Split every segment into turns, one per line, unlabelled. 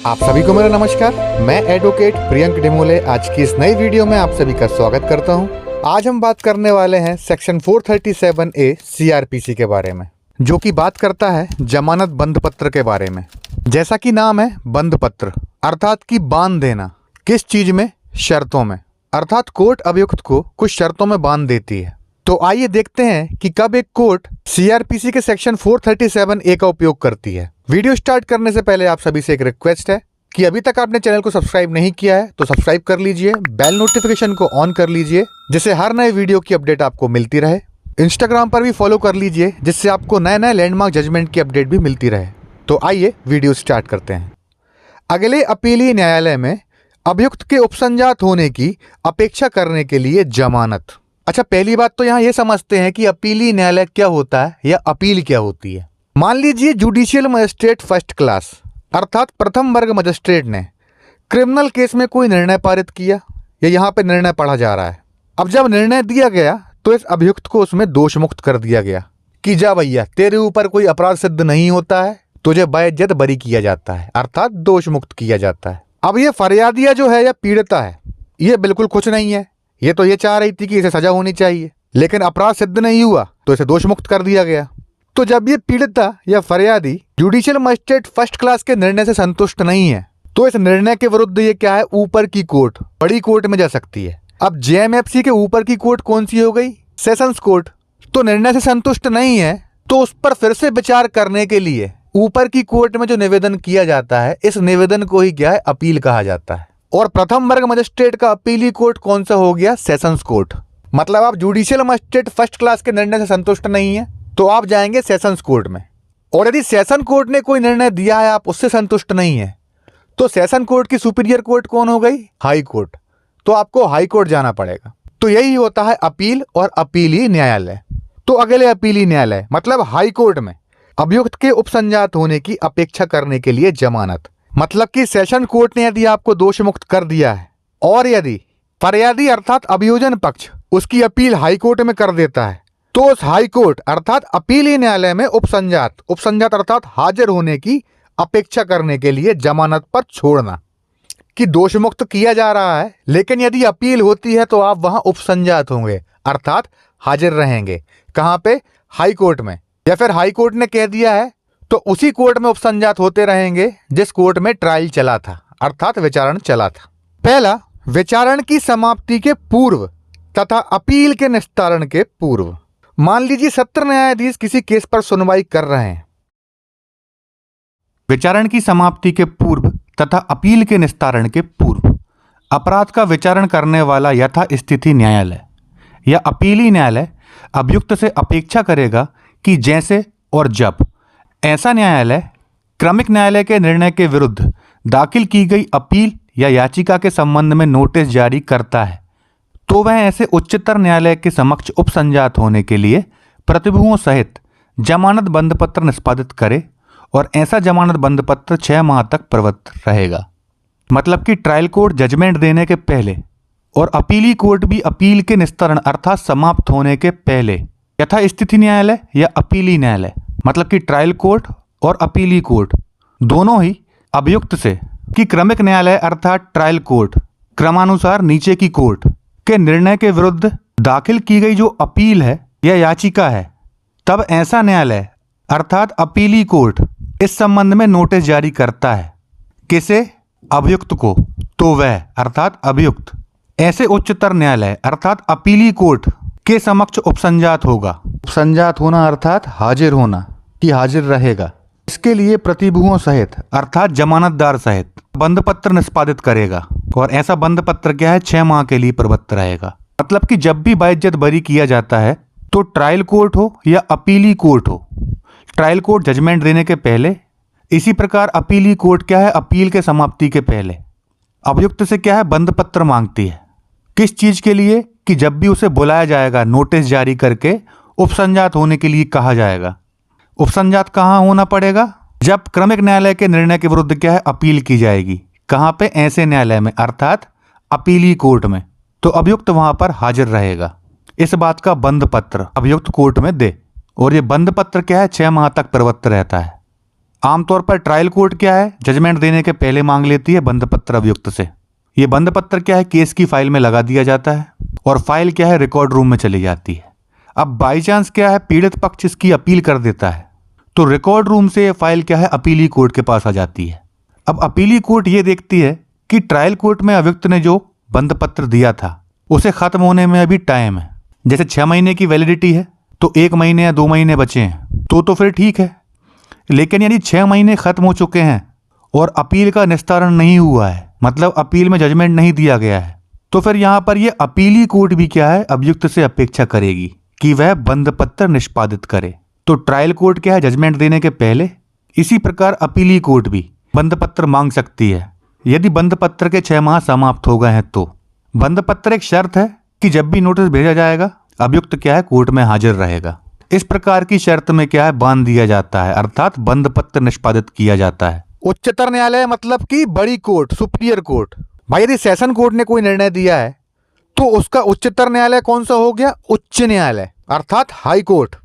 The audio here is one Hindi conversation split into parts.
आप सभी को मेरा नमस्कार। मैं एडवोकेट प्रियंक डेमोले आज की इस नई वीडियो में आप सभी का स्वागत करता हूं। आज हम बात करने वाले हैं सेक्शन 437A CRPC के बारे में, जो कि बात करता है जमानत बंद पत्र के बारे में। जैसा कि नाम है बंद पत्र, अर्थात कि बांध देना। किस चीज में? शर्तों में। अर्थात कोर्ट अभियुक्त को कुछ शर्तों में बांध देती है। तो आइए देखते हैं कि कब एक कोर्ट CRPC के सेक्शन 437A का उपयोग करती है। वीडियो स्टार्ट करने से पहले आप सभी से एक रिक्वेस्ट है कि अभी तक आपने चैनल को सब्सक्राइब नहीं किया है तो सब्सक्राइब कर लीजिए, बेल नोटिफिकेशन को ऑन कर लीजिए जिससे हर नए वीडियो की अपडेट आपको मिलती रहे। इंस्टाग्राम पर भी फॉलो कर लीजिए जिससे आपको नए नए लैंडमार्क जजमेंट की अपडेट भी मिलती रहे। तो आइए वीडियो स्टार्ट करते हैं। अगले अपीलीय न्यायालय में अभियुक्त के उपसंजात होने की अपेक्षा करने के लिए जमानत। अच्छा, पहली बात तो यहाँ ये समझते हैं कि अपीलीय न्यायालय क्या होता है या अपील क्या होती है। मान लीजिए जुडिशियल मजिस्ट्रेट फर्स्ट क्लास अर्थात प्रथम वर्ग मजिस्ट्रेट ने क्रिमिनल केस में कोई निर्णय पारित किया या यहाँ पे निर्णय पढ़ा जा रहा है। अब जब निर्णय दिया गया तो इस अभियुक्त को उसमें दोष मुक्त कर दिया गया कि जा भैया तेरे ऊपर कोई अपराध सिद्ध नहीं होता है, तुझे बाइज्जत बरी किया जाता है, अर्थात दोष मुक्त किया जाता है। अब ये फरियादिया जो है या पीड़िता है, ये बिल्कुल खुश नहीं है। ये तो ये चाह रही थी कि इसे सजा होनी चाहिए, लेकिन अपराध सिद्ध नहीं हुआ तो इसे दोष मुक्त कर दिया गया। तो जब ये पीड़िता या फरियादी जुडिशियल मजिस्ट्रेट फर्स्ट क्लास के निर्णय से संतुष्ट नहीं है तो इस निर्णय के विरुद्ध ये क्या है, ऊपर की कोर्ट, बड़ी कोर्ट में जा सकती है। अब JMFC के ऊपर की कोर्ट कौन सी हो गई? Sessions court. तो निर्णय से संतुष्ट नहीं है तो उस पर फिर से विचार करने के लिए ऊपर की कोर्ट में जो निवेदन किया जाता है, इस निवेदन को ही क्या है, अपील कहा जाता है। और प्रथम वर्ग मजिस्ट्रेट का अपीली कोर्ट कौन सा हो गया? Sessions court. मतलब आप जुडिशियल मजिस्ट्रेट फर्स्ट क्लास के निर्णय से संतुष्ट नहीं है तो आप जाएंगे सेशंस कोर्ट में। और यदि सेशन कोर्ट ने कोई निर्णय दिया है, आप उससे संतुष्ट नहीं है, तो सेशन कोर्ट की सुपीरियर कोर्ट कौन हो गई? High court. तो आपको हाई कोर्ट जाना पड़ेगा। तो यही होता है अपील और अपीलीय न्यायालय। तो अगले अपीलीय न्यायालय मतलब हाई कोर्ट में अभियुक्त के उपसंजात होने की अपेक्षा करने के लिए जमानत। मतलब कि सेशन कोर्ट ने यदि आपको दोष मुक्त कर दिया है और यदि फरियादी अर्थात अभियोजन पक्ष उसकी अपील हाई कोर्ट में कर देता है तो उस हाई कोर्ट अर्थात अपीलीय न्यायालय में उपसंजात अर्थात हाजिर होने की अपेक्षा करने के लिए जमानत पर छोड़ना कि दोष मुक्त किया जा रहा है, लेकिन यदि अपील होती है तो आप वहां उपसंजात होंगे अर्थात हाजिर रहेंगे। कहां पे? हाई कोर्ट में। या फिर हाई कोर्ट ने कह दिया है तो उसी कोर्ट में उपसंजात होते रहेंगे जिस कोर्ट में ट्रायल चला था अर्थात विचारण चला था। पहला, विचारण की समाप्ति के पूर्व तथा अपील के निस्तारण के पूर्व। मान लीजिए सत्र न्यायाधीश किसी केस पर सुनवाई कर रहे हैं। विचारण की समाप्ति के पूर्व तथा अपील के निस्तारण के पूर्व अपराध का विचारण करने वाला यथा स्थिति न्यायालय या अपीलीय न्यायालय अभियुक्त से अपेक्षा करेगा कि जैसे और जब ऐसा न्यायालय क्रमिक न्यायालय के निर्णय के विरुद्ध दाखिल की गई अपील या याचिका के संबंध में नोटिस जारी करता है तो वह ऐसे उच्चतर न्यायालय के समक्ष उपसंजात होने के लिए प्रतिभुओं सहित जमानत बंद पत्र निष्पादित करे और ऐसा जमानत बंद पत्र 6 माह तक प्रवृत्त रहेगा। मतलब कि ट्रायल कोर्ट जजमेंट देने के पहले और अपीली कोर्ट भी अपील के निस्तारण अर्थात समाप्त होने के पहले यथा स्थिति न्यायालय या अपीलीय न्यायालय मतलब कि ट्रायल कोर्ट और अपीली कोर्ट दोनों ही अभियुक्त से कि क्रमिक न्यायालय अर्थात ट्रायल कोर्ट क्रमानुसार नीचे की कोर्ट के निर्णय के विरुद्ध दाखिल की गई जो अपील है या याचिका है, तब ऐसा न्यायालय अर्थात अपीली कोर्ट इस संबंध में नोटिस जारी करता है। किसे? अभियुक्त को। तो वह अर्थात अभियुक्त ऐसे उच्चतर न्यायालय अर्थात अपीली कोर्ट के समक्ष उपसंजात होगा। उपसंजात होना अर्थात हाजिर होना कि हाजिर रहेगा। इसके लिए प्रतिभुओं सहित अर्थात जमानतदार सहित बंद पत्र निष्पादित करेगा और ऐसा बंद पत्र क्या है, 6 माह के लिए प्रवृत्त रहेगा। मतलब कि जब भी बाइज्जत बरी किया जाता है तो ट्रायल कोर्ट हो या अपीली कोर्ट हो, ट्रायल कोर्ट जजमेंट देने के पहले, इसी प्रकार अपीली कोर्ट क्या है, अपील के समाप्ति के पहले अभियुक्त से क्या है, बंद पत्र मांगती है। किस चीज के लिए? कि जब भी उसे बुलाया जाएगा नोटिस जारी करके उपसंजात होने के लिए कहा जाएगा। उपसंजात कहाँ होना पड़ेगा? जब क्रमिक न्यायालय के निर्णय के विरुद्ध क्या है, अपील की जाएगी। कहाँ पे? ऐसे न्यायालय में अर्थात अपीली कोर्ट में। तो अभियुक्त वहां पर हाजिर रहेगा। इस बात का बंद पत्र अभियुक्त कोर्ट में दे और ये बंद पत्र क्या है, 6 माह तक प्रवृत्त रहता है। आमतौर पर ट्रायल कोर्ट क्या है, जजमेंट देने के पहले मांग लेती है बंद पत्र अभियुक्त से। ये बंद पत्र क्या है, केस की फाइल में लगा दिया जाता है और फाइल क्या है, रिकॉर्ड रूम में चली जाती है। अब बाई चांस क्या है, पीड़ित पक्ष इसकी अपील कर देता है तो रिकॉर्ड रूम से ये फाइल क्या है, अपीली कोर्ट के पास आ जाती है। अब अपीली कोर्ट ये देखती है कि ट्रायल कोर्ट में अभियुक्त ने जो बंद पत्र दिया था उसे खत्म होने में अभी टाइम है। जैसे 6 महीने की वैलिडिटी है तो 1 महीने या 2 महीने बचे हैं तो फिर ठीक है। लेकिन यदि 6 महीने खत्म हो चुके हैं और अपील का निस्तारण नहीं हुआ है, मतलब अपील में जजमेंट नहीं दिया गया है, तो फिर यहाँ पर यह अपीली कोर्ट भी क्या है, अभियुक्त से अपेक्षा करेगी कि वह बंद पत्र निष्पादित करे। तो ट्रायल कोर्ट क्या है, जजमेंट देने के पहले, इसी प्रकार अपीली कोर्ट भी बंद पत्र मांग सकती है यदि बंद पत्र के 6 माह समाप्त हो गए हैं। तो बंद पत्र एक शर्त है कि जब भी नोटिस भेजा जाएगा अभियुक्त क्या है, कोर्ट में हाजिर रहेगा। इस प्रकार की शर्त में क्या है, बांध दिया जाता है, अर्थात बंद पत्र निष्पादित किया जाता है। उच्चतर न्यायालय मतलब कि बड़ी कोर्ट, सुप्रीरियर कोर्ट। भाई यदि सेशन कोर्ट ने कोई निर्णय दिया है तो उसका उच्चतर न्यायालय कौन सा हो गया, उच्च न्यायालय अर्थात हाई कोर्ट।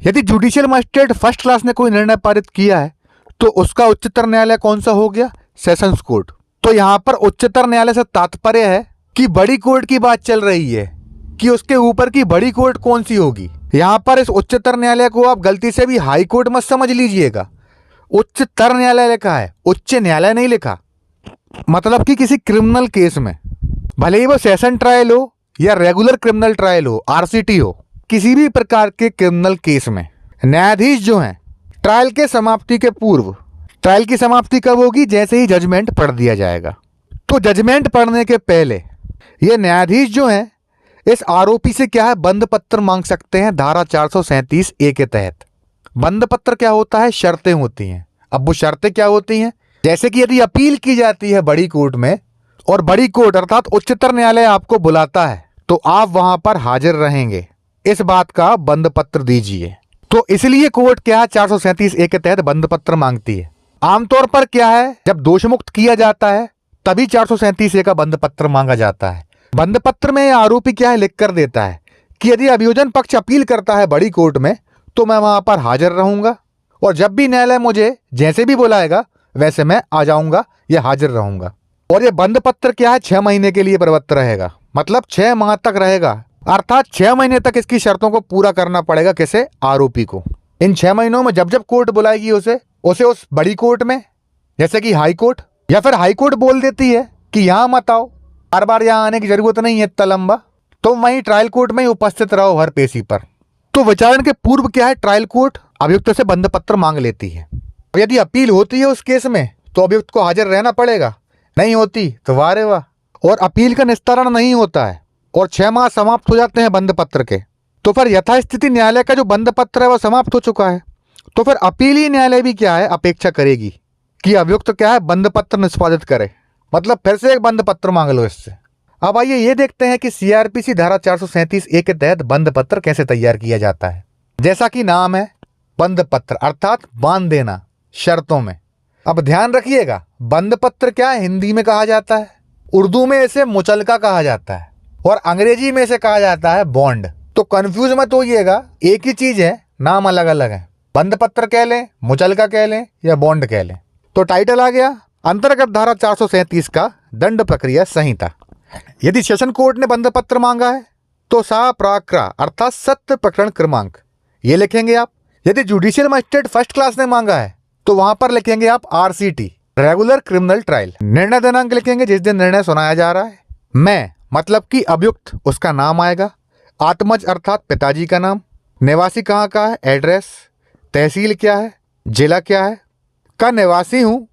यदि जुडिशियल मजिस्ट्रेट फर्स्ट क्लास ने कोई निर्णय पारित किया है तो उसका उच्चतर न्यायालय कौन सा हो गया, सेशंस कोर्ट। तो यहाँ पर उच्चतर न्यायालय से तात्पर्य है कि बड़ी कोर्ट की बात चल रही है कि उसके ऊपर की बड़ी कोर्ट कौन सी होगी। यहाँ पर इस उच्चतर न्यायालय को आप गलती से भी हाई कोर्ट मत समझ लीजिएगा। उच्चतर न्यायालय लिखा है, उच्च न्यायालय नहीं लिखा। मतलब कि किसी क्रिमिनल केस में, भले ही वो सेशन ट्रायल हो या रेगुलर क्रिमिनल ट्रायल हो, आरसीटी हो, किसी भी प्रकार के क्रिमिनल केस में न्यायाधीश जो हैं ट्रायल के समाप्ति के पूर्व, ट्रायल की समाप्ति कब होगी, जैसे ही जजमेंट पढ़ दिया जाएगा, तो जजमेंट पढ़ने के पहले ये न्यायाधीश जो हैं इस आरोपी से क्या है, बंद पत्र मांग सकते हैं धारा 437A के तहत। बंद पत्र क्या होता है, शर्तें होती हैं। अब वो शर्तें क्या होती हैं, जैसे कि यदि अपील की जाती है बड़ी कोर्ट में और बड़ी कोर्ट अर्थात उच्चतर न्यायालय आपको बुलाता है तो आप वहां पर हाजिर रहेंगे, इस बात का बंद पत्र दीजिए। तो इसलिए कोर्ट क्या है, 437A के तहत बंद पत्र मांगती है। आमतौर पर क्या है, जब दोषमुक्त किया जाता है तभी 437A का बंद पत्र मांगा जाता है। बंद पत्र में आरोपी क्या है, लिख कर देता है कि यदि अभियोजन पक्ष अपील करता है बड़ी कोर्ट में तो मैं वहां पर हाजिर रहूंगा और जब भी न्यायालय मुझे जैसे भी बुलाएगा वैसे मैं आ जाऊंगा या हाजिर रहूंगा। और ये बंद पत्र क्या है, 6 महीने के लिए प्रवृत्त रहेगा, मतलब 6 माह तक रहेगा, अर्थात 6 महीने तक इसकी शर्तों को पूरा करना पड़ेगा किसे, आरोपी को। इन 6 महीनों में जब जब कोर्ट बुलाएगी उसे उस बड़ी कोर्ट में, जैसे कि हाई कोर्ट, या फिर हाई कोर्ट बोल देती है कि यहाँ मत आओ, बार बार यहाँ आने की जरूरत नहीं है इतना लंबा, तो वहीं ट्रायल कोर्ट में ही उपस्थित रहो हर पेशी पर। तो विचारण के पूर्व क्या है, ट्रायल कोर्ट अभियुक्त से बंद पत्र मांग लेती है। यदि अपील होती है उस केस में तो अभियुक्त को हाजिर रहना पड़ेगा, नहीं होती तो वाह रे वाह, और अपील का निस्तारण नहीं होता है और 6 माह समाप्त हो जाते हैं बंद पत्र के, तो फिर यथास्थिति न्यायालय का जो बंद पत्र है वह समाप्त हो चुका है। तो फिर अपीली न्यायालय भी क्या है, अपेक्षा करेगी कि अभियुक्त क्या है, बंद पत्र निष्पादित करे, मतलब फिर से एक बंद पत्र मांग लो इससे। अब आइए ये देखते हैं कि सीआरपीसी धारा 437A के तहत बंद पत्र कैसे तैयार किया जाता है। जैसा कि नाम है, बंद पत्र अर्थात बांध देना शर्तों में। अब ध्यान रखिएगा, बंद पत्र क्या है, हिंदी में कहा जाता है, उर्दू में इसे मुचलका कहा जाता है और अंग्रेजी में इसे कहा जाता है बॉन्ड। तो कंफ्यूज मत होइएगा, एक ही चीज है, नाम अलग अलग है। बंद पत्र कह लें, मुचलका कह लें या बॉन्ड कह लें। तो टाइटल आ गया, अंतर्गत धारा 437 का दंड प्रक्रिया संहिता। यदि सेशन कोर्ट ने बंद पत्र मांगा है तो सा प्राक्रा अर्थात सत्य प्रकरण क्रमांक ये लिखेंगे आप। यदि जुडिशियल मजिस्ट्रेट फर्स्ट क्लास ने मांगा है तो वहां पर लिखेंगे आप आरसीटी, रेगुलर क्रिमिनल ट्रायल। निर्णय दिनांक लिखेंगे जिस दिन निर्णय सुनाया जा रहा है। मैं मतलब कि अभियुक्त, उसका नाम आएगा। आत्मज अर्थात पिताजी का नाम। निवासी कहाँ का है, एड्रेस। तहसील क्या है, जिला क्या है। का निवासी हूँ,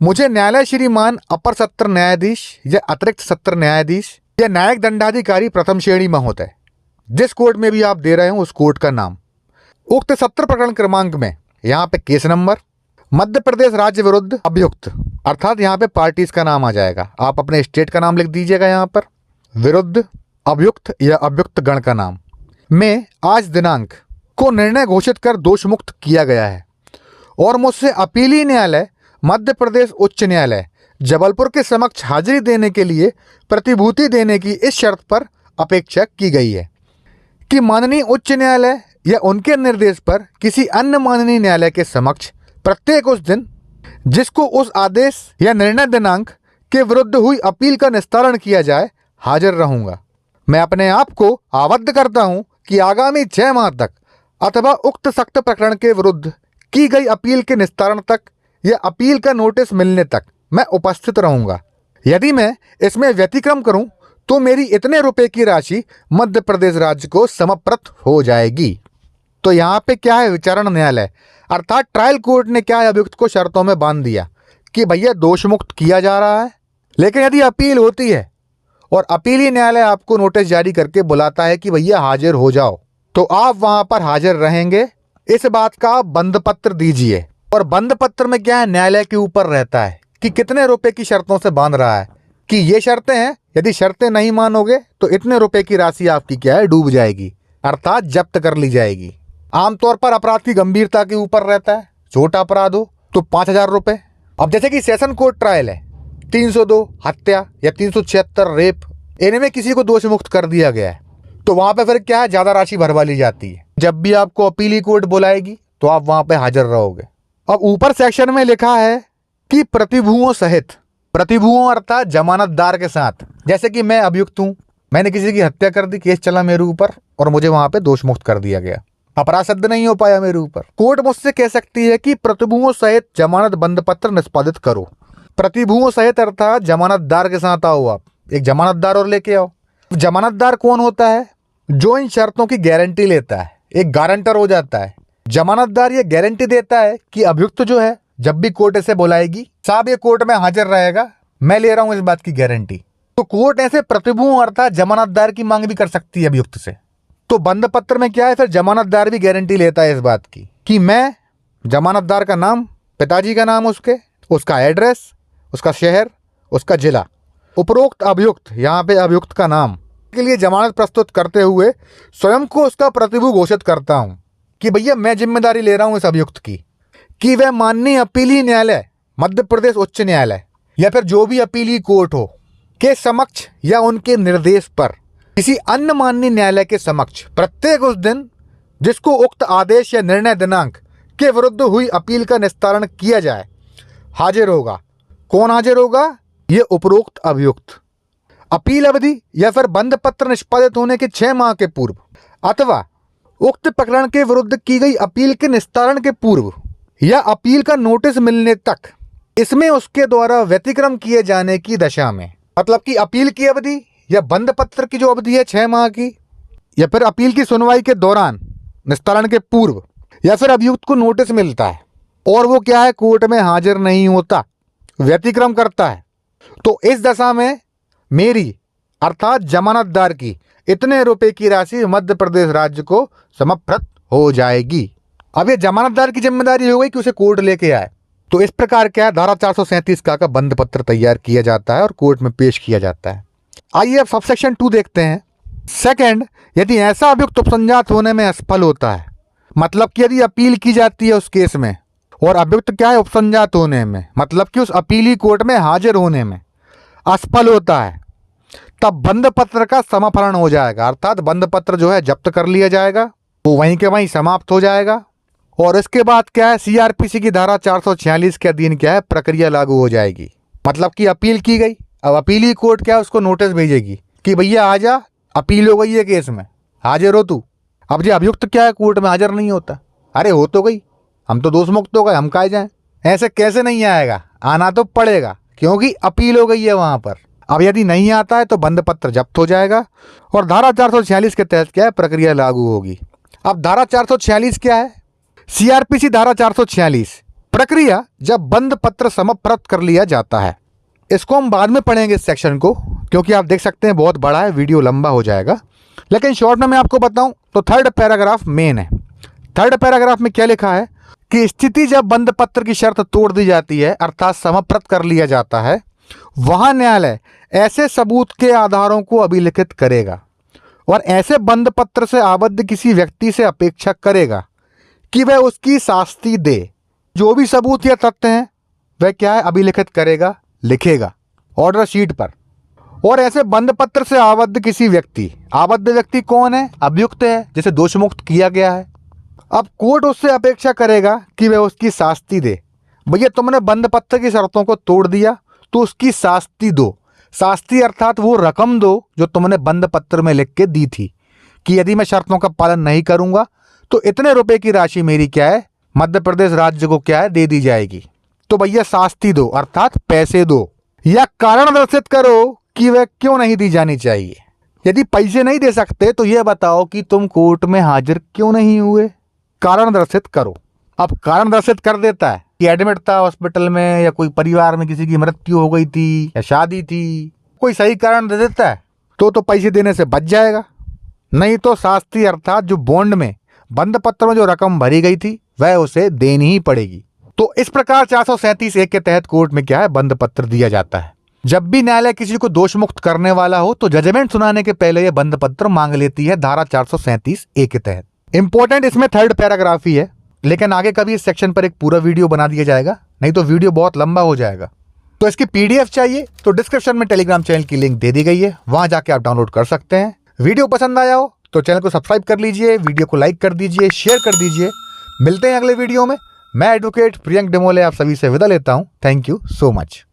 मुझे न्यायालय श्रीमान अपर सत्र न्यायाधीश या अतिरिक्त सत्र न्यायाधीश या न्यायिक दंडाधिकारी प्रथम श्रेणी महोदय, जिस कोर्ट में भी आप दे रहे हो उस कोर्ट का नाम। उक्त सत्र प्रकरण क्रमांक में यहाँ पे केस नंबर, मध्य प्रदेश राज्य विरुद्ध अभियुक्त अर्थात यहाँ पे पार्टीज का नाम आ जाएगा। आप अपने स्टेट का नाम लिख दीजिएगा यहाँ पर, विरुद्ध अभियुक्त या अभियुक्त गण का नाम में आज दिनांक को निर्णय घोषित कर दोष मुक्त किया गया है और मुझसे अपीली न्यायालय मध्य प्रदेश उच्च न्यायालय जबलपुर के समक्ष हाजिरी देने के लिए प्रतिभूति देने की इस शर्त पर अपेक्षा की गई है कि माननीय उच्च न्यायालय या उनके निर्देश पर किसी अन्य माननीय न्यायालय के समक्ष प्रत्येक उस दिन जिसको उस आदेश या निर्णय दिनांक के विरुद्ध हुई अपील का निस्तारण किया जाए हाजिर रहूंगा। मैं अपने आप को आबद्ध करता हूं कि आगामी 6 माह तक अथवा उक्त सख्त प्रकरण के विरुद्ध की गई अपील के निस्तारण तक या अपील का नोटिस मिलने तक मैं उपस्थित रहूंगा। यदि मैं इसमें व्यतिक्रम करूं तो मेरी इतने रुपए की राशि मध्य प्रदेश राज्य को समर्पित हो जाएगी। तो यहाँ पे क्या है, विचारण न्यायालय अर्थात ट्रायल कोर्ट ने क्या है, अभियुक्त को शर्तों में बांध दिया कि भैया दोष मुक्त किया जा रहा है, लेकिन यदि अपील होती है और अपीली न्यायालय आपको नोटिस जारी करके बुलाता है कि भैया हाजिर हो जाओ, तो आप वहां पर हाजिर रहेंगे। इस बात का आप बंद पत्र दीजिए। और बंद पत्र में क्या है, न्यायालय के ऊपर रहता है कि कितने रुपए की शर्तों से बांध रहा है कि ये शर्तें हैं, यदि शर्तें नहीं मानोगे तो इतने रुपए की राशि आपकी क्या है, डूब जाएगी अर्थात जब्त कर ली जाएगी। आमतौर पर अपराध की गंभीरता के ऊपर रहता है। छोटा अपराध हो तो 5,000 रुपए। अब जैसे कि सेशन कोर्ट ट्रायल है, 302 हत्या या 376 रेप, इनमें किसी को दोष मुक्त कर दिया गया है, तो वहां पे फिर क्या है, ज्यादा राशि भरवा ली जाती है। जब भी आपको अपीली कोर्ट बुलाएगी तो आप वहां पे हाजिर रहोगे। अब ऊपर सेक्शन में लिखा है कि प्रतिभुओं सहित, प्रतिभुओं अर्थात जमानतदार के साथ। जैसे कि मैं अभियुक्त हूं, मैंने किसी की हत्या कर दी, केस चला मेरे ऊपर और मुझे वहां पे दोष मुक्त कर दिया गया, अपराध सिद्ध नहीं हो पाया मेरे ऊपर। कोर्ट मुझसे कह सकती है कि प्रतिभुओं सहित जमानत बंद पत्र निष्पादित करो। प्रतिभुओं सहित अर्थात जमानतदार के साथ आओ, आप एक जमानतदार और लेके आओ। जमानतदार कौन होता है? जो इन शर्तों की गारंटी लेता है, एक गारंटर हो जाता है। जमानतदार ये गारंटी देता है कि अभियुक्त जो है जब भी कोर्ट इसे बुलाएगी, साहब ये कोर्ट में हाजिर रहेगा, मैं ले रहा हूं इस बात की गारंटी। तो कोर्ट ऐसे प्रतिभुओं अर्थात जमानतदार की मांग भी कर सकती है अभियुक्त से। तो बंद पत्र में क्या है, फिर जमानतदार भी गारंटी लेता है इस बात की कि मैं, जमानतदार का नाम, पिताजी का नाम, उसका एड्रेस, उसका शहर, उसका जिला, उपरोक्त अभियुक्त, यहाँ पे अभियुक्त का नाम के लिए जमानत प्रस्तुत करते हुए स्वयं को उसका प्रतिभु घोषित करता हूं कि भैया मैं जिम्मेदारी ले रहा हूं इस अभियुक्त की कि वह माननीय अपीली न्यायालय, मध्य प्रदेश उच्च न्यायालय या फिर जो भी अपीली कोर्ट हो के समक्ष या उनके निर्देश पर किसी अन्य माननीय न्यायालय के समक्ष प्रत्येक उस दिन जिसको उक्त आदेश या निर्णय दिनांक के विरुद्ध हुई अपील का निस्तारण किया जाए हाजिर होगा। कौन हाजिर होगा? ये उपरोक्त अभियुक्त। अपील अवधि या फिर बंद पत्र निष्पादित होने के 6 माह के पूर्व अथवा उक्त प्रकरण के विरुद्ध की गई अपील के निस्तारण के पूर्व या अपील का नोटिस मिलने तक, इसमें उसके द्वारा व्यतिक्रम किए जाने की दशा में, मतलब कि अपील की अवधि या बंद पत्र की जो अवधि है 6 माह की, या फिर अपील की सुनवाई के दौरान, निस्तारण के पूर्व, या फिर अभियुक्त को नोटिस मिलता है और वो क्या है, कोर्ट में हाजिर नहीं होता, व्यतिक्रम करता है, तो इस दशा में मेरी अर्थात जमानतदार की इतने रुपए की राशि मध्य प्रदेश राज्य को समर्पित हो जाएगी। अब ये जमानतदार की जिम्मेदारी हो गई कि उसे कोर्ट लेके आए। तो इस प्रकार क्या, धारा 437 का बंद पत्र तैयार किया जाता है और कोर्ट में पेश किया जाता है। आइए अब सबसेक्शन 2 देखते हैं। सेकंड, यदि ऐसा अभियुक्त उपसंजात होने में असफल होता है, मतलब कि यदि अपील की जाती है उस केस में और अभियुक्त क्या है, उपसंजात होने में, मतलब कि उस अपीली कोर्ट में हाजिर होने में असफल होता है, तब बंद पत्र का समापन हो जाएगा, अर्थात बंद पत्र जो है जब्त कर लिया जाएगा, वो वहीं के वहीं समाप्त हो जाएगा। और इसके बाद क्या है, सीआरपीसी की धारा 446 के अधीन क्या है, प्रक्रिया लागू हो जाएगी। मतलब कि अपील की गई, अब अपीली कोर्ट क्या है, उसको नोटिस भेजेगी कि भैया आजा, अपील हो गई है केस में, हाजिर हो तू। अब जो अभियुक्त क्या है, कोर्ट में हाजिर नहीं होता, अरे हो तो गई, हम तो दोष मुक्त हो गए, हम काहे जाएं। ऐसे कैसे नहीं आएगा, आना तो पड़ेगा क्योंकि अपील हो गई है वहां पर। अब यदि नहीं आता है तो बंद पत्र जब्त हो जाएगा और धारा 446 के तहत क्या है, प्रक्रिया लागू होगी। अब धारा 446 क्या है, सीआरपीसी धारा 446, प्रक्रिया जब बंद पत्र समाप्त कर लिया जाता है। इसको हम बाद में पढ़ेंगे इस सेक्शन को, क्योंकि आप देख सकते हैं बहुत बड़ा है, वीडियो लंबा हो जाएगा। लेकिन शॉर्ट में मैं आपको बताऊं तो 3rd पैराग्राफ मेन है। 3rd पैराग्राफ में क्या लिखा है कि स्थिति जब बंद पत्र की शर्त तोड़ दी जाती है, अर्थात समाप्त कर लिया जाता है, वहां न्यायालय ऐसे सबूत के आधारों को अभिलिखित करेगा और ऐसे बंद पत्र से आबद्ध किसी व्यक्ति से अपेक्षा करेगा कि वह उसकी शास्ति दे। जो भी सबूत या तथ्य हैं वह क्या है, अभिलिखित करेगा, लिखेगा ऑर्डर शीट पर। और ऐसे बंद पत्र से आबद्ध किसी व्यक्ति, आबद्ध व्यक्ति कौन है, अभियुक्त है जिसे दोष मुक्त किया गया है, अब कोर्ट उससे अपेक्षा करेगा कि वह उसकी शास्ति दे। भैया तुमने बंद पत्र की शर्तों को तोड़ दिया तो उसकी शास्ति दो। शास्ति अर्थात वो रकम दो जो तुमने बंद पत्र में लिख के दी थी कि यदि मैं शर्तों का पालन नहीं करूंगा तो इतने रुपए की राशि मेरी क्या है, मध्य प्रदेश राज्य को क्या है, दे दी जाएगी। तो भैया शास्ति दो अर्थात पैसे दो, या कारण दर्शित करो कि वह क्यों नहीं दी जानी चाहिए। यदि पैसे नहीं दे सकते तो यह बताओ कि तुम कोर्ट में हाजिर क्यों नहीं हुए, कारण दर्शित करो। अब कारण दर्शित कर देता है कि एडमिट था हॉस्पिटल में, या कोई परिवार में किसी की मृत्यु हो गई थी, या शादी थी, कोई सही कारण दे देता है तो पैसे देने से बच जाएगा। नहीं तो शास्ति अर्थात जो बॉन्ड में बंद पत्र में जो रकम भरी गई थी वह उसे देनी ही पड़ेगी। तो इस प्रकार 437(1) के तहत कोर्ट में क्या है, बंद पत्र दिया जाता है। जब भी न्यायालय किसी को दोष मुक्त करने वाला हो तो जजमेंट सुनाने के पहले यह बंद पत्र मांग लेती है धारा 437(a) के तहत। इंपॉर्टेंट इसमें 3rd पैराग्राफ ही है, लेकिन आगे कभी इस सेक्शन पर एक पूरा वीडियो बना दिया जाएगा, नहीं तो वीडियो बहुत लंबा हो जाएगा। तो इसकी PDF चाहिए तो डिस्क्रिप्शन में टेलीग्राम चैनल की लिंक दे दी गई है, वहां जाके आप डाउनलोड कर सकते हैं। वीडियो पसंद आया हो तो चैनल को सब्सक्राइब कर लीजिए, वीडियो को लाइक कर दीजिए, शेयर कर दीजिए। मिलते हैं अगले वीडियो में। मैं एडवोकेट प्रियंक डिमोले आप सभी से विदा लेता हूं। Thank you so much.